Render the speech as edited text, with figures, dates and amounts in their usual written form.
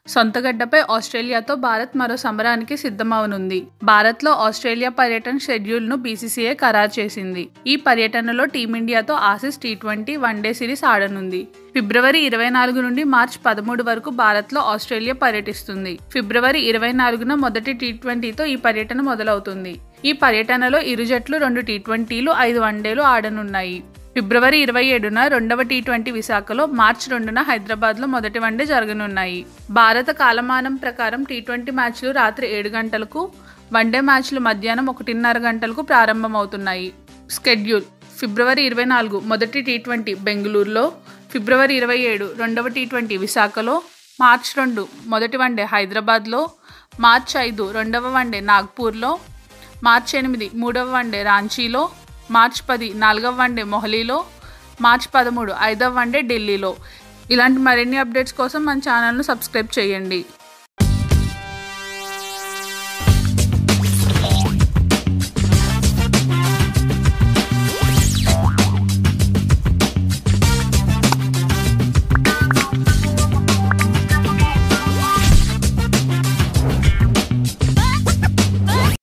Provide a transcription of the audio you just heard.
సొంతగడ్డపై ఆస్ట్రేలియాతో భారత్ మరో సమరానికి సిద్ధమవనుంది. భారత్లో ఆస్ట్రేలియా పర్యటన షెడ్యూల్ను బీసీసీఐ ఖరారు చేసింది. ఈ పర్యటనలో టీమిండియాతో ఆసీస్ టీ20 వన్డే సిరీస్ ఆడనుంది. ఫిబ్రవరి 24 నుండి మార్చి 13 వరకు భారత్లో ఆస్ట్రేలియా పర్యటిస్తుంది. ఫిబ్రవరి 24న మొదటి టీ20తో ఈ పర్యటన మొదలవుతుంది. ఈ పర్యటనలో ఇరు జట్లు 2 టీ20లు, 5 వన్డేలు ఆడనున్నాయి. ఫిబ్రవరి 27న రెండవ టీ20 విశాఖలో, మార్చి 2న హైదరాబాద్లో మొదటి వన్డే జరగనున్నాయి. భారత కాలమానం ప్రకారం టీ20 మ్యాచ్లు రాత్రి 7 గంటలకు, వన్డే మ్యాచ్లు మధ్యాహ్నం 1:30 గంటలకు ప్రారంభమవుతున్నాయి. స్కెడ్యూల్: ఫిబ్రవరి 24 మొదటి టీ20 బెంగళూరులో, ఫిబ్రవరి 27 రెండవ టీ20 విశాఖలో, మార్చి 2 మొదటి వన్డే హైదరాబాద్లో, మార్చి 5 రెండవ వన్డే నాగ్పూర్లో, మార్చి 8 మూడవ వన్డే రాంచీలో, మార్చి 10 నాలుగవ వన్డే మొహాలీలో, మార్చి 13 ఐదవ వన్డే ఢిల్లీలో. ఇలాంటి మరిన్ని అప్డేట్స్ కోసం మన ఛానల్ను సబ్స్క్రైబ్ చేయండి.